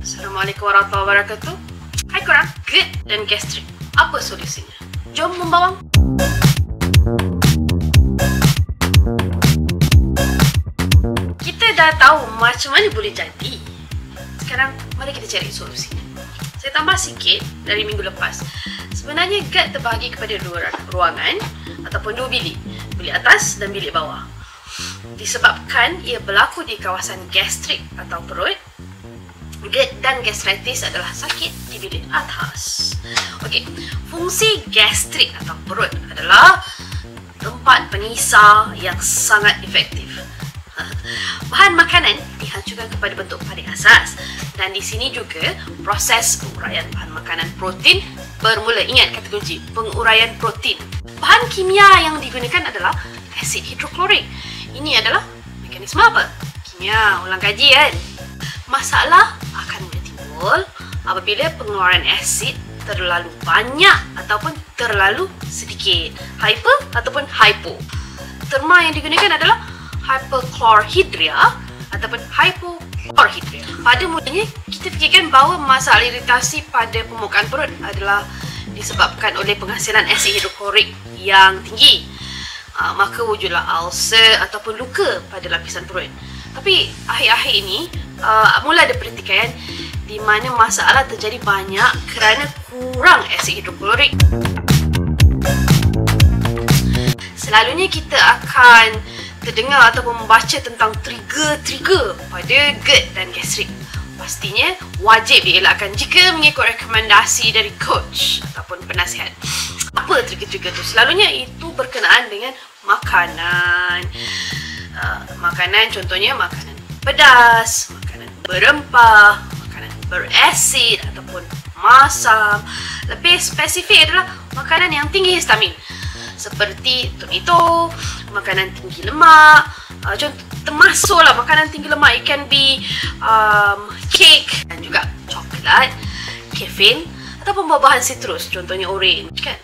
Assalamualaikum warahmatullahi wabarakatuh. Hai korang, GERD dan gastrik, apa solusinya? Jom membawang. Kita dah tahu macam mana boleh jadi. Sekarang, mari kita cari solusinya. Saya tambah sikit dari minggu lepas. Sebenarnya GERD terbahagi kepada dua ruangan ataupun dua bilik. Bilik atas dan bilik bawah. Disebabkan ia berlaku di kawasan gastrik atau perut, GERD dan gastritis adalah sakit di bilik atas. Okey, fungsi gastrik atau perut adalah tempat penisah yang sangat efektif. Bahan makanan dihancurkan kepada bentuk paling asas, dan di sini juga proses penguraian bahan makanan protein bermula. Ingat kata kunci, penguraian protein. Bahan kimia yang digunakan adalah asid hidroklorik. Ini adalah mekanisme apa? Kimia, ulang kaji kan? Masalah akan boleh timbul apabila pengeluaran asid terlalu banyak ataupun terlalu sedikit. Hyper ataupun hypo. Terma yang digunakan adalah hyperchlorhydria ataupun hypochlorhydria. Pada mulanya, kita fikirkan bahawa masalah iritasi pada permukaan perut adalah disebabkan oleh penghasilan asid hidroklorik yang tinggi. Maka wujudlah ulcer ataupun luka pada lapisan perut. Tapi akhir-akhir ini mula ada pertikaian di mana masalah terjadi banyak kerana kurang asid hidroklorik. Selalunya kita akan terdengar ataupun membaca tentang trigger-trigger pada GERD dan gastrik. Pastinya wajib dielakkan jika mengikut rekomendasi dari coach ataupun penasihat. Apa trigger-trigger tu? Selalunya itu berkenaan dengan makanan. Makanan contohnya makanan pedas, makanan berempah, makanan berasid ataupun masam. Lebih spesifik adalah makanan yang tinggi histamin, seperti tomato, makanan tinggi lemak. Contoh termasuklah makanan tinggi lemak, it can be cake dan juga coklat, kafein ataupun buah-buahan sitrus, contohnya orange kan.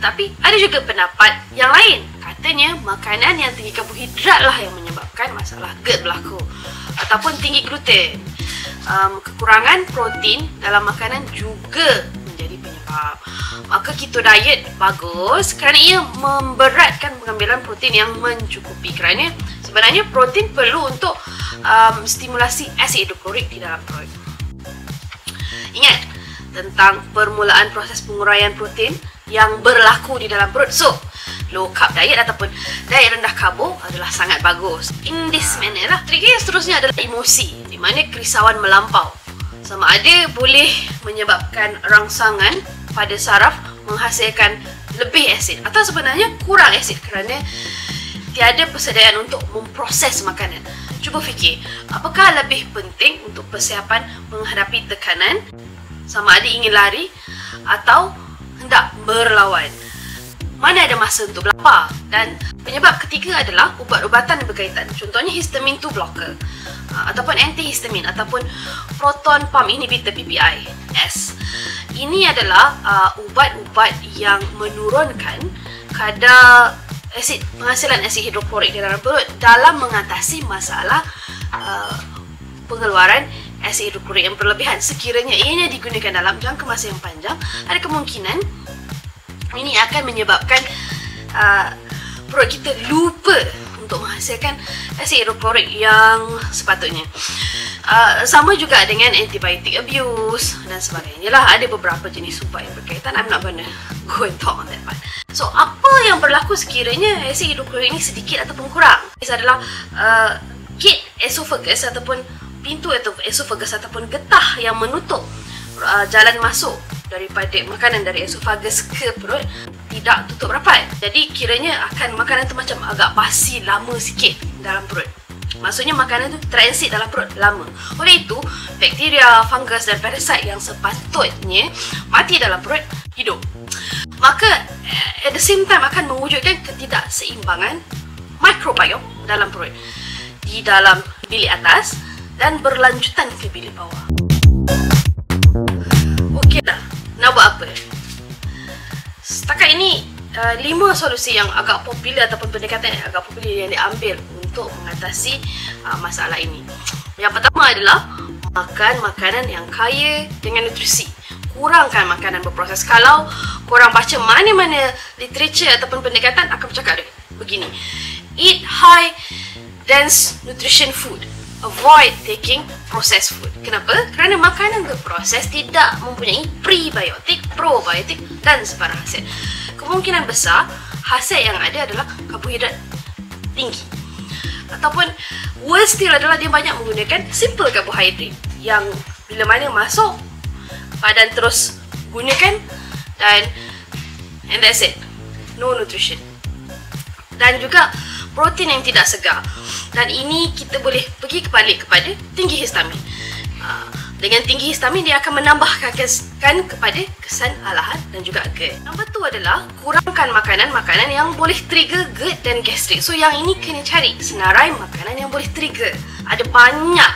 Tetapi ada juga pendapat yang lain. Katanya makanan yang tinggi karbohidrat lah yang menyebabkan masalah GERD berlaku, ataupun tinggi gluten. Kekurangan protein dalam makanan juga menjadi penyebab. Maka keto diet bagus kerana ia memberatkan pengambilan protein yang mencukupi. Kerana sebenarnya protein perlu untuk stimulasi asid hidroklorik di dalam perut. Ingat tentang permulaan proses penguraian protein yang berlaku di dalam perut. So, low carb diet ataupun diet rendah karbo adalah sangat bagus. In this manner lah. Trigger yang seterusnya adalah emosi, di mana kerisauan melampau. Sama ada boleh menyebabkan rangsangan pada saraf menghasilkan lebih asid atau sebenarnya kurang asid kerana tiada persediaan untuk memproses makanan. Cuba fikir, apakah lebih penting untuk persiapan menghadapi tekanan, sama ada ingin lari atau hendak berlawan? Mana ada masa untuk berlapar? Dan penyebab ketiga adalah ubat-ubatan yang berkaitan. Contohnya histamine 2 blocker ataupun antihistamin ataupun proton pump inhibitor PPI-S. Ini adalah ubat-ubat yang menurunkan kadar penghasilan asid hidroklorik di dalam perut dalam mengatasi masalah pengeluaran asid hidroklorik yang berlebihan. Sekiranya ianya digunakan dalam jangka masa yang panjang, ada kemungkinan ini akan menyebabkan perut kita lupa untuk menghasilkan asid hidroklorik yang sepatutnya. Sama juga dengan antibiotic abuse dan sebagainya lah. Ada beberapa jenis ubat yang berkaitan. I'm not gonna go and talk on that part. So, apa yang berlaku sekiranya asid hidroklorik ini sedikit ataupun kurang? Ini adalah gate esophagus ataupun pintu esophagus ataupun getah yang menutup jalan masuk daripada makanan dari esophagus ke perut tidak tutup rapat. Jadi kiranya akan makanan tu macam agak basi lama sikit dalam perut. Maksudnya makanan tu transit dalam perut lama. Oleh itu, bakteria, fungus dan parasit yang sepatutnya mati dalam perut hidup. Maka at the same time akan mewujudkan ketidakseimbangan mikrobiom dalam perut, di dalam bilik atas dan berlanjutan ke bilik bawah. Okey dah, nak buat apa? Setakat ini 5 solusi yang agak popular ataupun pendekatan yang agak popular yang diambil untuk mengatasi masalah ini. Yang pertama adalah makan makanan yang kaya dengan nutrisi. Kurangkan makanan berproses. Kalau korang baca mana-mana literature ataupun pendekatan akan bercakap begini. Eat high dense nutrition food. Avoid taking processed food. Kenapa? Kerana makanan berproses tidak mempunyai prebiotik, probiotik dan sebarang hasil. Kemungkinan besar hasil yang ada adalah karbohidrat tinggi. Ataupun worst still adalah dia banyak menggunakan simple carbohydrate yang bila mana masuk badan terus gunakan dan and that's it. No nutrition. Dan juga protein yang tidak segar. Dan ini kita boleh pergi kebalik kepada tinggi histamin. Dengan tinggi histamin dia akan menambahkan kepada kesan alahan dan juga GERD. Nombor 2 adalah kurangkan makanan-makanan yang boleh trigger GERD dan gastrik. So yang ini kena cari senarai makanan yang boleh trigger. Ada banyak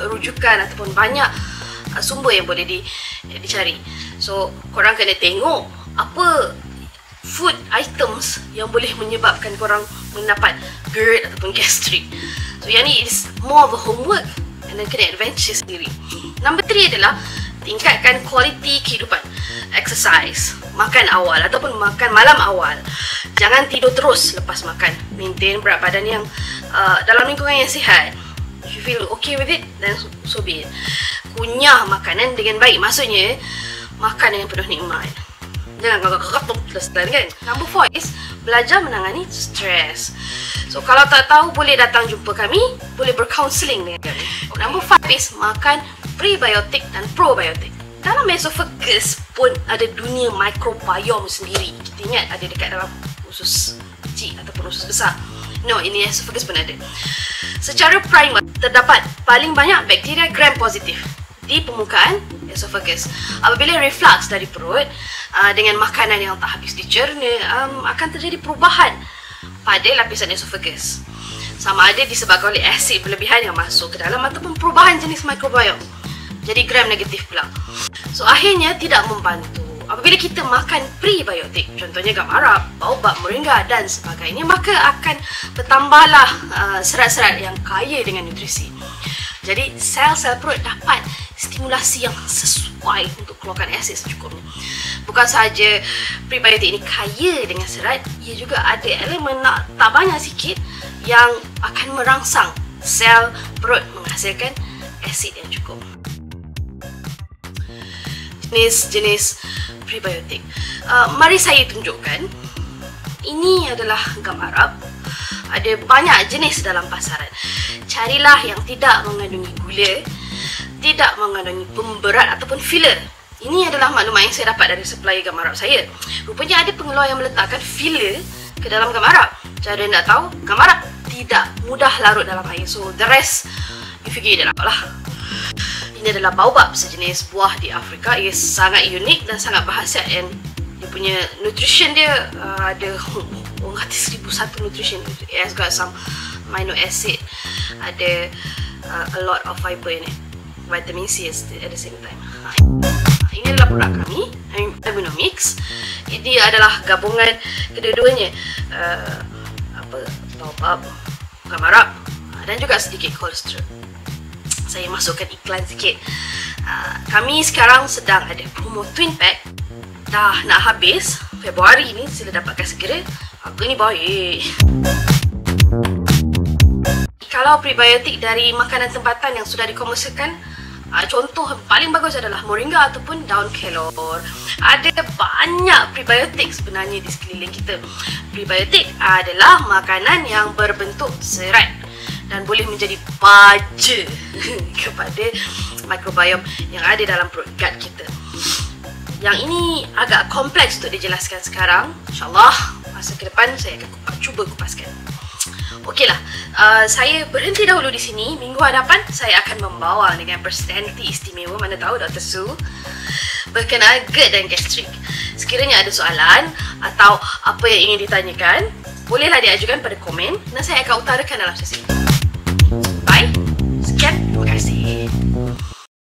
rujukan ataupun banyak sumber yang boleh dicari. So korang kena tengok apa food items yang boleh menyebabkan korang mendapat GERD ataupun gastrik. So yang ni is more of a homework and then kena adventure sendiri. Nombor 3 adalah tingkatkan kualiti kehidupan. Exercise, makan awal ataupun makan malam awal. Jangan tidur terus lepas makan. Maintain berat badan yang dalam lingkungan yang sihat. If you feel okay with it, then so be it. Kunyah makanan dengan baik. Maksudnya makan dengan penuh nikmat. Jangan gagak-gagak terus kan. Number 4 is belajar menangani stres. So kalau tak tahu boleh datang jumpa kami, boleh berkaunseling dengan kami. Number 5 is makan prebiotik dan probiotik. Dalam esophagus pun ada dunia microbiome sendiri. Kita ingat ada dekat dalam usus kecil ataupun usus besar. No, ini esophagus pun ada. Secara primer terdapat paling banyak bakteria gram positif di permukaan esophagus. Apabila reflux dari perut dengan makanan yang tak habis dicerna, akan terjadi perubahan pada lapisan esophagus. Sama ada disebabkan oleh asid berlebihan yang masuk ke dalam ataupun perubahan jenis mikrobiom. Jadi gram negatif pula. So akhirnya tidak membantu. Apabila kita makan prebiotik, contohnya gamarap, baobab, moringa dan sebagainya, maka akan bertambahlah serat-serat yang kaya dengan nutrisi. Jadi sel-sel perut dapat stimulasi yang sesuai untuk keluarkan asid secukupnya. Bukan sahaja prebiotik ini kaya dengan serat, ia juga ada elemen tak banyak sikit yang akan merangsang sel perut menghasilkan asid yang cukup. Jenis-jenis prebiotik. Mari saya tunjukkan. Ini adalah gamarap. Ada banyak jenis dalam pasaran. Carilah yang tidak mengandungi gula, tidak mengandungi pemberat ataupun filler. Ini adalah maklumat yang saya dapat dari supplier gamarap saya. Rupanya ada pengeluar yang meletakkan filler ke dalam gamarap. Cara nak tahu, gamarap tidak mudah larut dalam air. So the rest, you figure it out lah. Ini adalah baobab, sejenis buah di Afrika. Ia sangat unik dan sangat berkhasiat, and dia punya nutrition dia ada orang kata 1001 nutrition. It has got some amino acid, ada a lot of fiber in it, vitamin C at the same time. Ini adalah produk kami, Aminomix. Ini adalah gabungan kedua-duanya, baobab, gamarap dan juga sedikit kolesterol. Saya masukkan iklan sikit. Kami sekarang sedang ada promo twin pack. Dah nak habis Februari ni, sila dapatkan segera. Harga ni baik. Kalau prebiotik dari makanan tempatan yang sudah dikomersialkan, contoh paling bagus adalah moringa ataupun daun kelor. Ada banyak prebiotik sebenarnya di sekeliling kita. Prebiotik adalah makanan yang berbentuk serat dan boleh menjadi baja kepada mikrobiom yang ada dalam perut gut kita. Yang ini agak kompleks untuk dijelaskan sekarang. InsyaAllah masa ke depan saya akan cuba kupaskan. Okeylah, saya berhenti dahulu di sini. Minggu hadapan saya akan membawa dengan personality istimewa, mana tahu Dr. Su, berkenaan GERD dan gastrik. Sekiranya ada soalan atau apa yang ingin ditanyakan, bolehlah diajukan pada komen dan saya akan utarakan dalam sesi.